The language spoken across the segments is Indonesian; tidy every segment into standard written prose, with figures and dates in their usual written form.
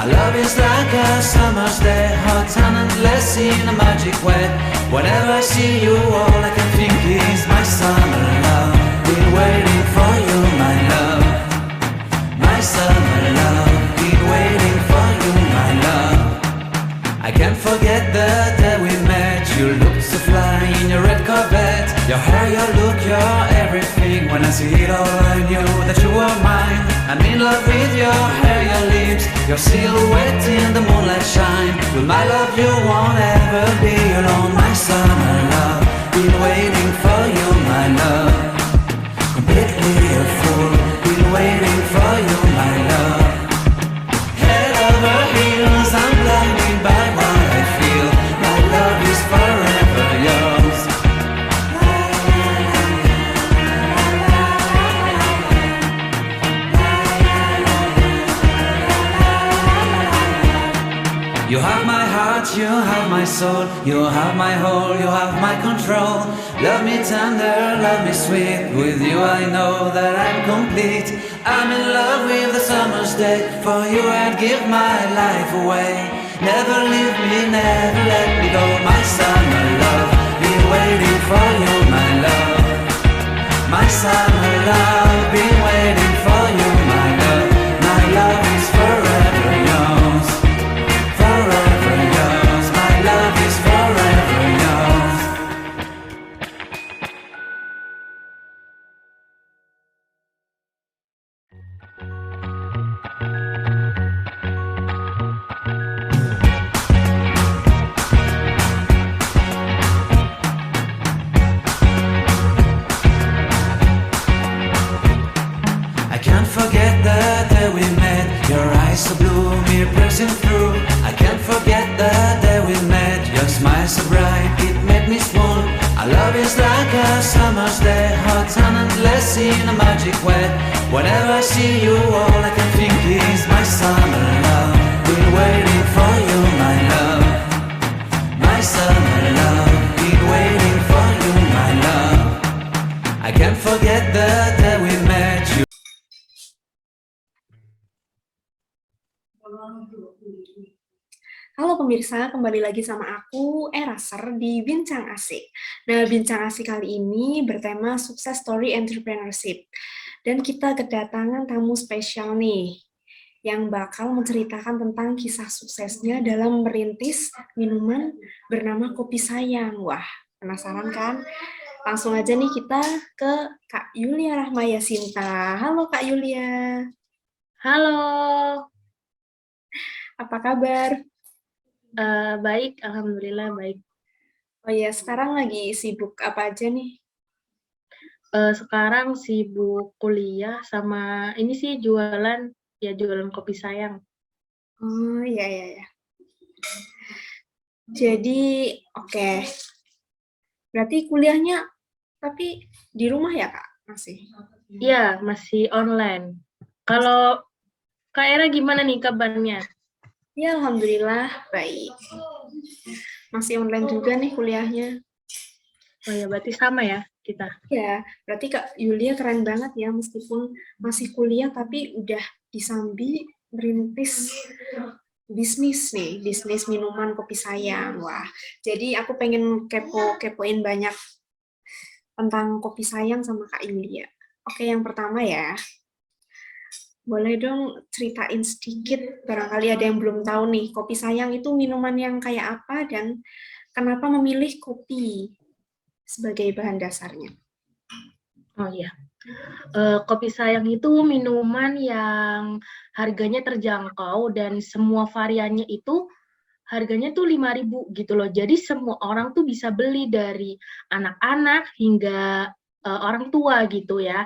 love is like a summer's day, hot and endless in a magic way. Whenever I see you, all I can think is my summer love. Been waiting for you, my love. My summer love. Been waiting for you, my love. I can't forget the day we met. You looked so fly in your red Corvette. Your hair, your look, your everything. When I see it all, I knew that you were mine. I'm in love with your hair, your lips, your silhouette in the moonlight shine. With my love, you won't ever be alone. My summer love, been waiting for you, my love. Completely a fool, been waiting for you, my love. Head over heels, I'm blinded by what I feel. My love is forever yours. You have my heart, you have my soul, you have my whole, you have my control. Love me tender, love me sweet. With you I know that I'm complete. I'm in love with the summer's day. For you I'd give my life away. Never leave me, never let me go. My summer love, been waiting for you, my love. My summer love, been waiting for you, my love. My love is forever yours. Forever yours. My love is forever yours. I can't forget the day we met. Your eyes so blue, me pressing through. I can't forget the day we met. Your smile so bright, it made me swoon. Our love is like a summer's day, hot and endless in a magic way. Whenever I see you, all I can think is my summer love. Been waiting for you, my love. My summer love. Been waiting for you, my love. I can't forget the day we met. You Halo pemirsa, kembali lagi sama aku, Eraser, di Bincang Asik. Nah, Bincang Asik kali ini bertema Success Story Entrepreneurship. Dan kita kedatangan tamu spesial nih, yang bakal menceritakan tentang kisah suksesnya dalam merintis minuman bernama Kopi Sayang. Wah, penasaran kan? Langsung aja nih kita ke Kak Yulia Rahmaya Sinta. Halo Kak Yulia. Halo, Apa kabar? baik, alhamdulillah baik. Oh ya, sekarang lagi sibuk apa aja nih? Sekarang sibuk kuliah sama ini sih jualan kopi sayang. Oh, iya, iya, iya. Jadi, oke. Berarti kuliahnya tapi di rumah ya, Kak? Masih? Iya, masih online. Kalau Kak Era gimana nih kabarnya? Ya, alhamdulillah baik. Masih online juga nih kuliahnya. Oh ya, berarti sama ya kita. Ya, berarti Kak Yulia keren banget ya, meskipun masih kuliah tapi udah disambi merintis bisnis nih, bisnis minuman Kopi Sayang. Wah, jadi aku pengen kepoin banyak tentang Kopi Sayang sama Kak Yulia. Oke, yang pertama ya, boleh dong ceritain sedikit, barangkali ada yang belum tahu nih, Kopi Sayang itu minuman yang kayak apa dan kenapa memilih kopi sebagai bahan dasarnya? Oh iya. Kopi sayang itu minuman yang harganya terjangkau dan semua variannya itu harganya tuh 5.000 gitu loh. Jadi semua orang tuh bisa beli dari anak-anak hingga orang tua gitu ya.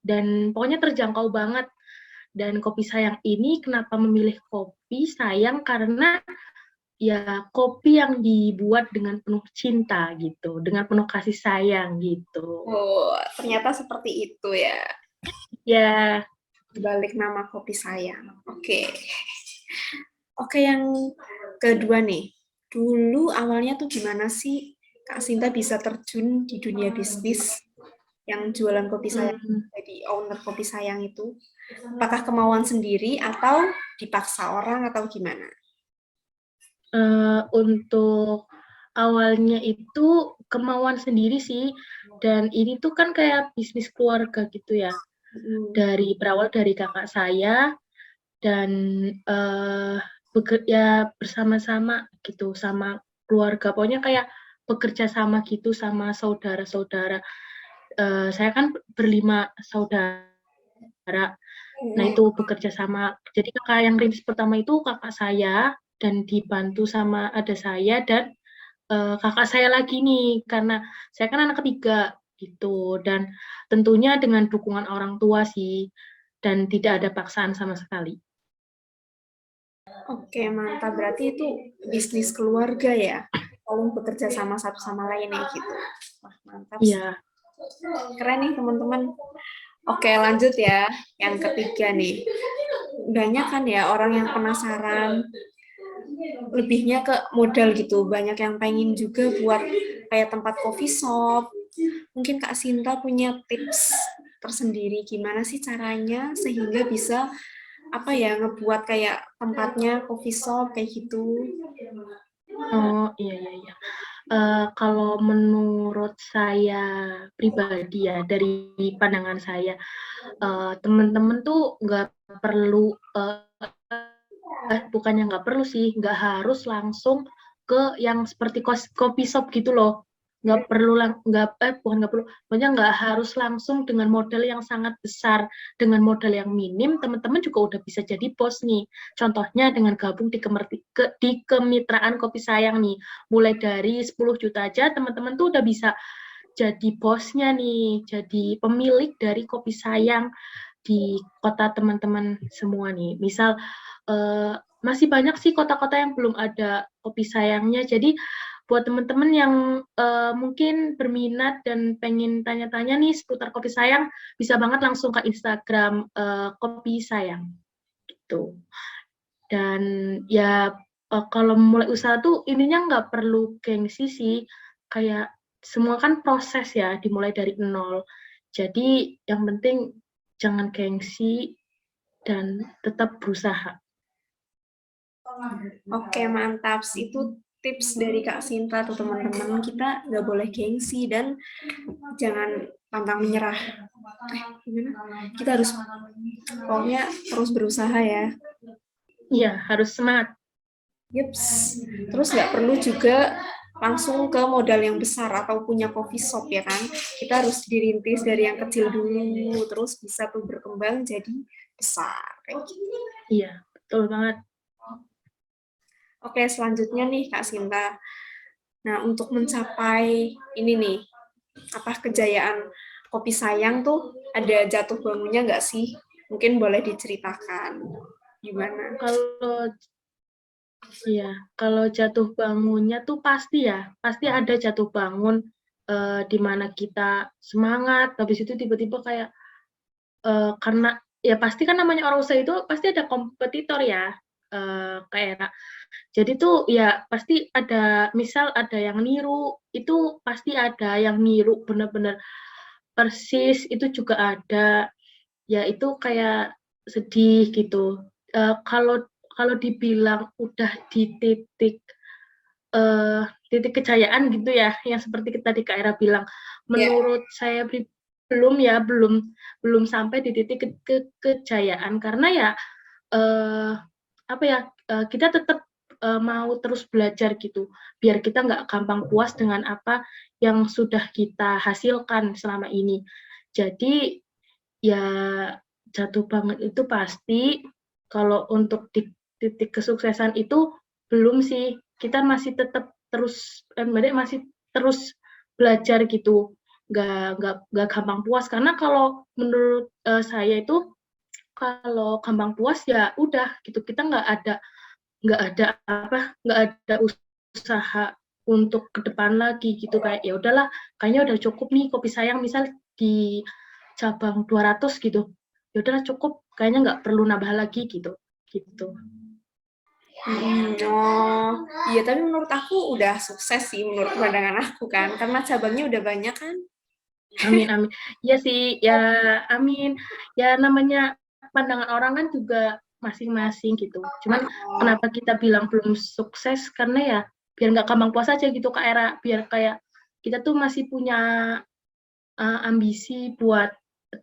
Dan pokoknya terjangkau banget. Dan Kopi Sayang ini kenapa memilih Kopi Sayang? Karena ya kopi yang dibuat dengan penuh cinta gitu, dengan penuh kasih sayang gitu. Oh, ternyata seperti itu ya, Ya, dibalik nama Kopi Sayang. Oke. Oke, yang kedua nih. Dulu awalnya tuh gimana sih Kak Sinta bisa terjun di dunia bisnis yang jualan Kopi Sayang, jadi owner Kopi Sayang itu? Apakah kemauan sendiri atau dipaksa orang atau gimana? Untuk awalnya itu kemauan sendiri sih, dan ini tuh kan kayak bisnis keluarga gitu ya. Berawal dari kakak saya, dan ya bersama-sama gitu sama keluarga. Pokoknya kayak bekerja sama gitu sama saudara-saudara. Saya kan berlima saudara. Nah, itu bekerja sama. Jadi kakak yang rintis pertama itu kakak saya, dan dibantu sama ada saya dan kakak saya lagi nih, karena saya kan anak ketiga gitu. Dan tentunya dengan dukungan orang tua sih, dan tidak ada paksaan sama sekali. Oke, mantap. Berarti itu bisnis keluarga ya? Saling bekerja sama satu sama lain ya gitu. Wah, mantap sih. Iya. Keren nih teman-teman. Oke, lanjut ya. Yang ketiga nih. Banyak kan ya orang yang penasaran, lebihnya ke modal gitu. Banyak yang pengen juga buat kayak tempat coffee shop. Mungkin Kak Sinta punya tips tersendiri gimana sih caranya sehingga bisa apa ya ngebuat kayak tempatnya coffee shop kayak gitu. Oh, iya. Kalau menurut saya pribadi ya, dari pandangan saya, teman-teman tuh nggak perlu, bukannya nggak perlu sih, nggak harus langsung ke yang seperti coffee shop gitu loh. Nggak perlu, bukan nggak perlu, pokoknya nggak harus langsung dengan modal yang sangat besar. Dengan modal yang minim, teman-teman juga udah bisa jadi bos nih. Contohnya dengan gabung di kemitraan Kopi Sayang nih. Mulai dari 10 juta aja, teman-teman tuh udah bisa jadi bosnya nih, jadi pemilik dari Kopi Sayang di kota teman-teman semua nih. Misal, masih banyak sih kota-kota yang belum ada Kopi Sayangnya. Jadi buat teman-teman yang mungkin berminat dan pengen tanya-tanya nih seputar Kopi Sayang, bisa banget langsung ke Instagram Kopi Sayang gitu. Dan ya kalau mulai usaha tuh ininya nggak perlu gengsi sih, kayak semua kan proses ya, dimulai dari nol. Jadi yang penting jangan gengsi dan tetap berusaha. Oke, mantap. Itu tips dari Kak Sinta tuh teman-teman. Kita nggak boleh gengsi dan jangan pantang menyerah. Gimana? Kita harus pokoknya terus berusaha ya. Iya, harus semangat. Yups. Terus nggak perlu juga langsung ke modal yang besar atau punya coffee shop ya kan. Kita harus dirintis dari yang kecil dulu, terus bisa tuh berkembang jadi besar kayak gitu. Iya, betul banget. Oke, selanjutnya nih Kak Sinta. Nah, untuk mencapai ini nih, apa kejayaan Kopi Sayang tuh ada jatuh bangunnya nggak sih? Mungkin boleh diceritakan gimana? Kalau jatuh bangunnya tuh pasti ya, pasti ada jatuh bangun di mana kita semangat, habis itu tiba-tiba kayak karena ya pasti kan namanya orang usaha itu pasti ada kompetitor ya, kayak jadi tuh ya pasti ada, misal ada yang niru, itu pasti ada yang niru bener-bener persis, itu juga ada. Ya itu kayak sedih gitu. Kalau dibilang udah di titik kejayaan gitu ya, yang seperti tadi Kak Era bilang, menurut saya belum sampai di titik kejayaan, karena ya kita tetap mau terus belajar gitu, biar kita nggak gampang puas dengan apa yang sudah kita hasilkan selama ini. Jadi ya jatuh banget itu pasti. Kalau untuk di titik kesuksesan itu belum sih, kita masih tetap masih terus belajar gitu, nggak gampang puas, karena kalau menurut saya itu kalau gampang puas ya udah gitu, kita nggak ada usaha untuk ke depan lagi gitu, kayak ya udahlah kayaknya udah cukup nih Kopi Sayang misal di cabang 200 gitu, ya udahlah cukup, kayaknya nggak perlu nambah lagi gitu. Oh, iya tapi menurut aku udah sukses sih menurut pandangan aku kan, karena cabangnya udah banyak kan. Amin. Ya sih, ya amin. Ya namanya pandangan orang kan juga masing-masing gitu. Cuman Oh, kenapa kita bilang belum sukses, karena ya biar nggak gampang puas aja gitu Kak Era, biar kayak kita tuh masih punya ambisi buat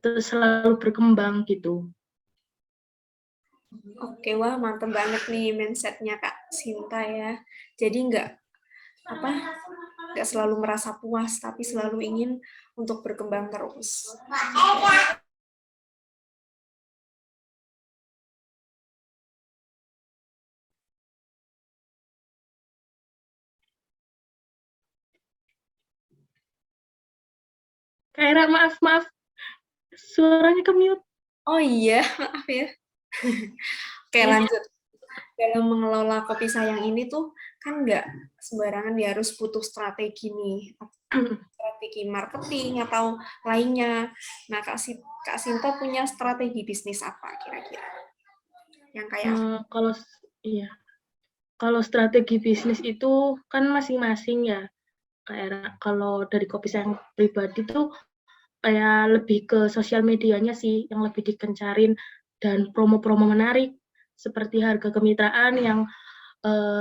terus selalu berkembang gitu. oke, wah mantep banget nih mindsetnya Kak Sinta ya. Jadi apa nggak selalu merasa puas, tapi selalu ingin untuk berkembang terus. Kak Era, maaf, maaf, suaranya ke mute. Oh iya, maaf ya. Oke, Ya. lanjut. Dalam mengelola kopi sayang ini tuh kan nggak sembarangan, dia harus butuh strategi nih, strategi marketing atau lainnya. Nah, Kak Sinta punya strategi bisnis apa kira-kira? Yang kayak Kalau iya, kalau strategi bisnis itu kan masing-masing ya. Kayak kalau dari kopi sayang pribadi tuh kayak lebih ke sosial medianya sih yang lebih dikencarin, dan promo-promo menarik seperti harga kemitraan yang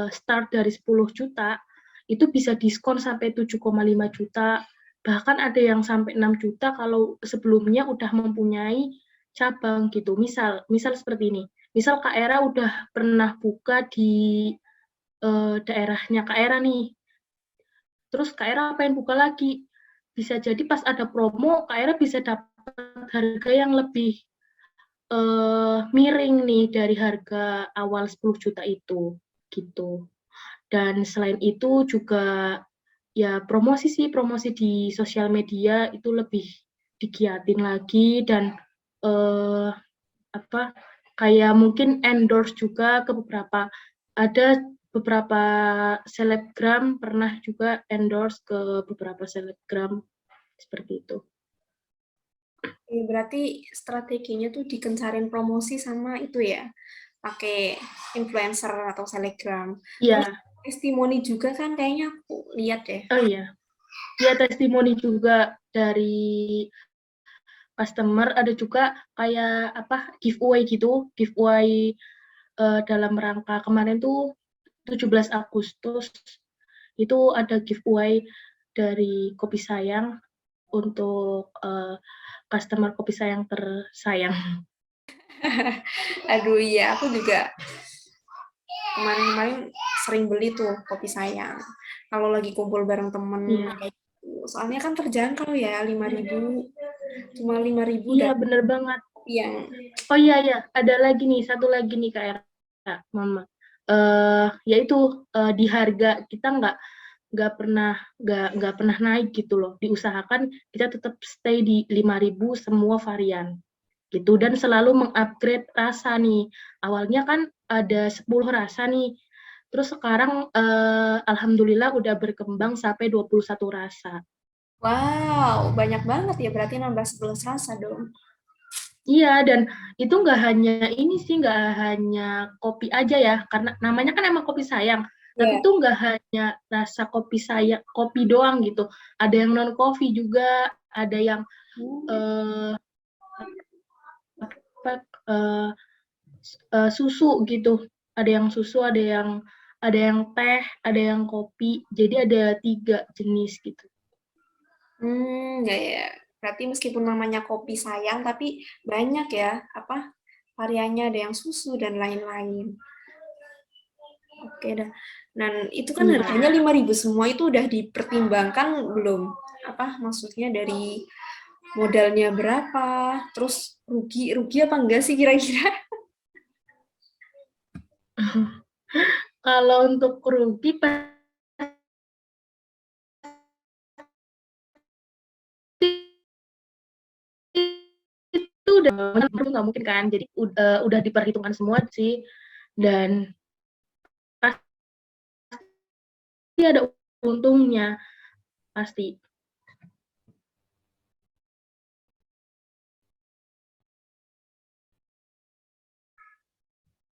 start dari 10 juta itu bisa diskon sampai 7,5 juta, bahkan ada yang sampai 6 juta kalau sebelumnya udah mempunyai cabang gitu. Misal seperti ini. Misal Kak Era udah pernah buka di daerahnya Kak Era nih. Terus Kak Era pengen buka lagi. Bisa jadi pas ada promo, Kak Era bisa dapat harga yang lebih miring nih dari harga awal 10 juta itu. Gitu. Dan selain itu juga ya promosi di sosial media itu lebih digiatin lagi, dan eh, apa kayak mungkin endorse juga ke beberapa selebgram, pernah juga endorse ke beberapa selebgram seperti itu. berarti strateginya tuh dikencarin promosi sama itu ya, pakai influencer atau selebgram. Terus Iya, testimoni juga kan kayaknya aku lihat deh. oh iya. Ya, testimoni juga dari customer, ada juga kayak apa giveaway gitu, giveaway dalam rangka kemarin tuh 17 Agustus itu ada giveaway dari Kopi Sayang untuk customer Kopi Sayang tersayang. Aduh iya, aku juga kemarin-kemarin sering beli tuh kopi sayang. Kalau lagi kumpul bareng temen Iya, kayak gitu. Soalnya kan terjangkau ya, 5.000. Cuma 5.000 iya dan bener banget. kopi yang Oh iya ya, ada lagi nih, satu lagi nih Kak Era, Mama. Yaitu di harga kita nggak pernah naik gitu loh. Diusahakan kita tetap stay di 5.000 semua varian gitu, dan selalu mengupgrade rasa nih. Awalnya kan ada 10 rasa nih. Terus sekarang alhamdulillah udah berkembang sampai 21 rasa. wow, banyak banget ya, berarti nambah 11 rasa dong. Iya, dan itu nggak hanya ini sih, nggak hanya kopi aja ya, karena namanya kan emang kopi sayang. Tapi Ya. itu nggak hanya rasa kopi sayang, kopi doang gitu. Ada yang non kopi juga, ada yang Hmm. eh, apa, susu gitu. Ada yang susu, ada yang teh, ada yang kopi. Jadi ada 3 jenis gitu. Ya ya. Berarti meskipun namanya kopi sayang, tapi banyak ya, apa variannya, ada yang susu dan lain-lain. Oke dah. Dan itu kan Iya. harganya 5.000 semua, itu udah dipertimbangkan belum? Apa maksudnya dari modalnya berapa? Terus rugi rugi apa enggak sih kira-kira? Kalau untuk rugi itu udah nggak mungkin kan. Jadi udah diperhitungkan semua sih, dan pasti ada untungnya pasti.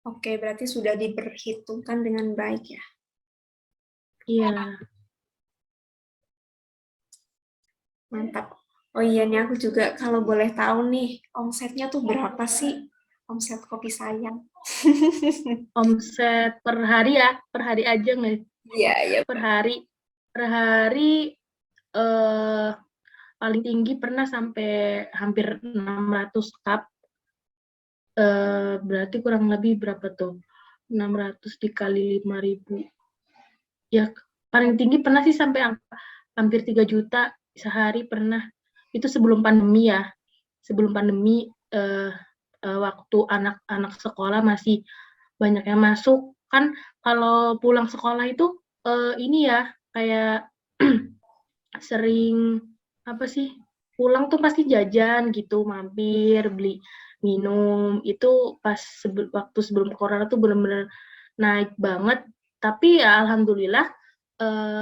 Oke, berarti sudah diperhitungkan dengan baik ya. Iya. Mantap. Oh iya nih, aku juga kalau boleh tahu nih, omsetnya tuh berapa sih? omset kopi sayang. Omset per hari ya, per hari aja nggak? Iya, iya. Per hari paling tinggi pernah sampai hampir 600 cup. Berarti kurang lebih berapa tuh? 600 dikali 5.000. Ya, paling tinggi pernah sih sampai hampir 3 juta sehari pernah. Itu sebelum pandemi ya. Sebelum pandemi waktu anak-anak sekolah masih banyak yang masuk. Kan kalau pulang sekolah itu ini ya, kayak sering apa sih, pulang tuh pasti jajan gitu, mampir beli minum. Itu pas waktu sebelum corona tuh bener-bener naik banget. Tapi ya alhamdulillah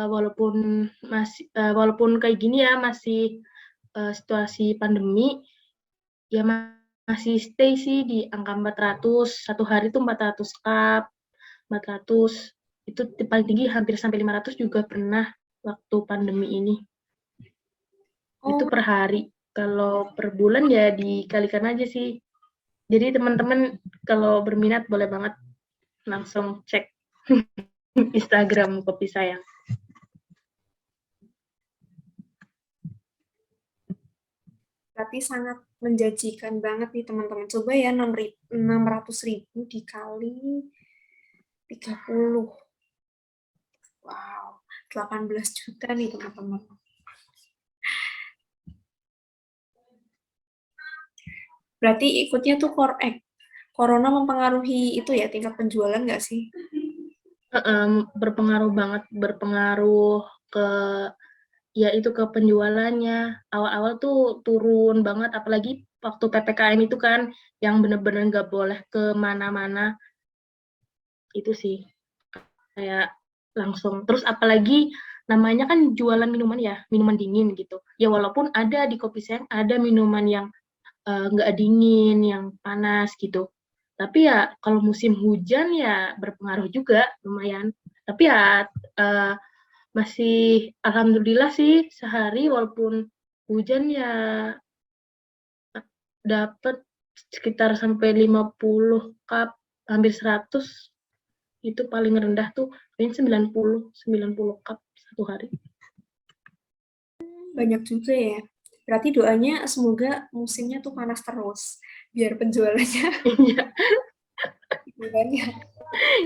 walaupun kayak gini ya, masih situasi pandemi ya, masih stay sih di angka 400. Satu hari tuh 400 cup, 400. Itu paling tinggi hampir sampai 500 juga pernah waktu pandemi ini. Itu per hari. Kalau per bulan ya dikalikan aja sih. Jadi teman-teman kalau berminat boleh banget langsung cek Instagram Kopi Sayang. Berarti sangat menjanjikan banget nih teman-teman. Coba ya 600.000 dikali 30. Wow, 18 juta nih teman-teman. Berarti ikutnya tuh corona mempengaruhi itu ya, tingkat penjualan nggak sih? Berpengaruh banget, berpengaruh ke ya itu ke penjualannya. Awal-awal tuh turun banget, apalagi waktu PPKM itu kan yang bener-bener nggak boleh ke mana-mana. Itu sih kayak langsung. Terus apalagi namanya kan jualan minuman ya, minuman dingin gitu. Ya walaupun ada di Kopi Sayang ada minuman yang nggak dingin, yang panas gitu. Tapi ya kalau musim hujan ya berpengaruh juga lumayan. Tapi ya masih alhamdulillah sih sehari walaupun hujan ya dapat sekitar sampai 50 cup, hampir 100. Itu paling rendah tuh kayaknya 90 cup satu hari. Banyak juga ya. Berarti doanya semoga musimnya tuh panas terus, biar penjualannya banyak.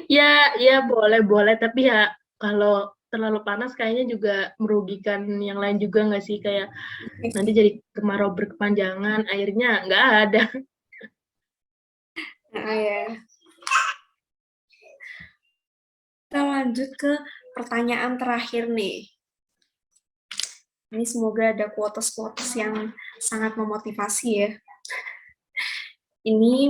Ya boleh, tapi ya kalau terlalu panas kayaknya juga merugikan yang lain juga nggak sih, kayak nanti jadi kemarau berkepanjangan, airnya nggak ada. Nah, ya. Kita lanjut ke pertanyaan terakhir nih. Ini semoga ada quotes-quotes yang sangat memotivasi ya. Ini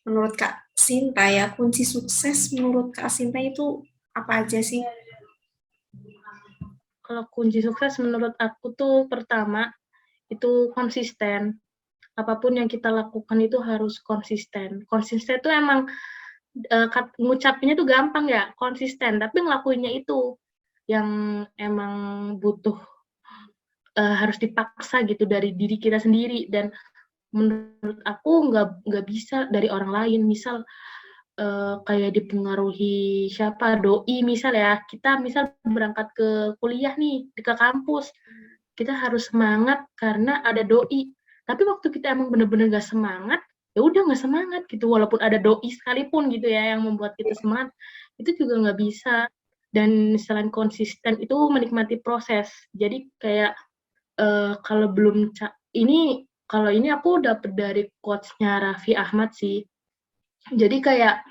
menurut Kak Sinta ya, kunci sukses menurut Kak Sinta itu apa aja sih? Kalau kunci sukses menurut aku tuh pertama itu konsisten. Apapun yang kita lakukan itu harus konsisten. Konsisten itu emang ngucapinnya tuh gampang ya, konsisten, tapi ngelakuinnya itu yang emang butuh harus dipaksa gitu dari diri kita sendiri. Dan menurut aku nggak bisa dari orang lain. Misal kayak dipengaruhi siapa, doi misal ya, kita misal berangkat ke kuliah nih, ke kampus, kita harus semangat karena ada doi. Tapi waktu kita emang bener-bener gak semangat, ya udah nggak semangat gitu, walaupun ada doi sekalipun gitu ya yang membuat kita semangat, itu juga nggak bisa. Dan selain konsisten itu menikmati proses. Jadi kayak kalau belum kalau ini aku dapet dari quotes-nya Raffi Ahmad sih. Jadi kayak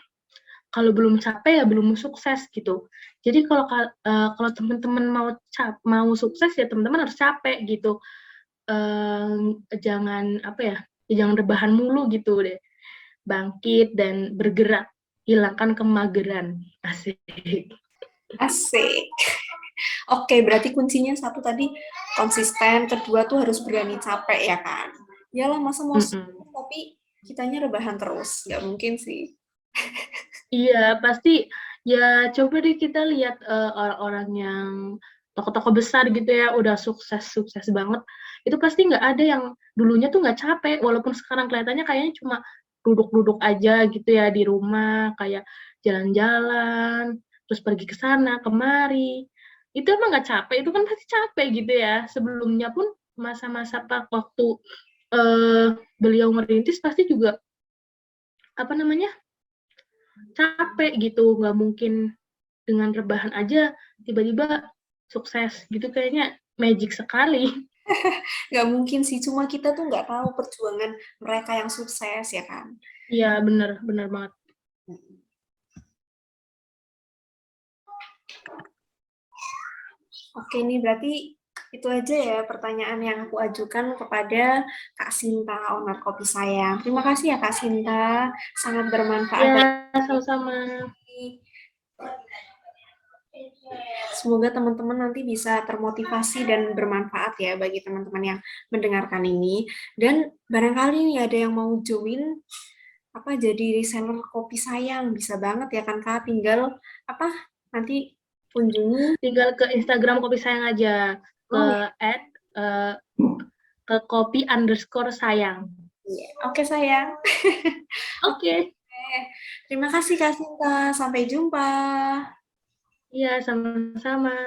kalau belum capek ya belum sukses gitu. Jadi kalau teman-teman mau sukses ya teman-teman harus capek gitu. Jangan jangan rebahan mulu gitu deh. Bangkit dan bergerak, hilangkan kemageran. Asik. Asik. Oke, berarti kuncinya satu tadi konsisten, kedua tuh harus berani capek ya kan. Yalah masa mau tapi kitanya rebahan terus, nggak mungkin sih. Iya, pasti ya coba deh kita lihat orang-orang yang tokoh-tokoh besar gitu ya, udah sukses banget. Itu pasti nggak ada yang dulunya tuh nggak capek, walaupun sekarang kelihatannya kayaknya cuma duduk-duduk aja gitu ya di rumah, kayak jalan-jalan, terus pergi ke sana kemari. Itu emang nggak capek? Itu kan pasti capek gitu ya. Sebelumnya pun masa-masa waktu beliau merintis pasti juga apa namanya capek gitu, nggak mungkin dengan rebahan aja tiba-tiba sukses gitu, kayaknya magic sekali. Nggak mungkin sih, cuma kita tuh nggak tahu perjuangan mereka yang sukses ya kan. Iya bener bener banget. Oke nih, berarti itu aja ya pertanyaan yang aku ajukan kepada Kak Sinta, owner Kopi Sayang. Terima kasih ya Kak Sinta, sangat bermanfaat Ya bagi sama-sama. Semoga teman-teman nanti bisa termotivasi dan bermanfaat ya bagi teman-teman yang mendengarkan ini. Dan barangkali nih ada yang mau join jadi reseller Kopi Sayang, bisa banget ya kan Kak, tinggal nanti kunjungi. Tinggal ke Instagram Kopi Sayang aja, ke Oh ya, ke kopi_sayang. oke sayang. Oke. Terima kasih Kak Sinta, sampai jumpa. Iya sama-sama.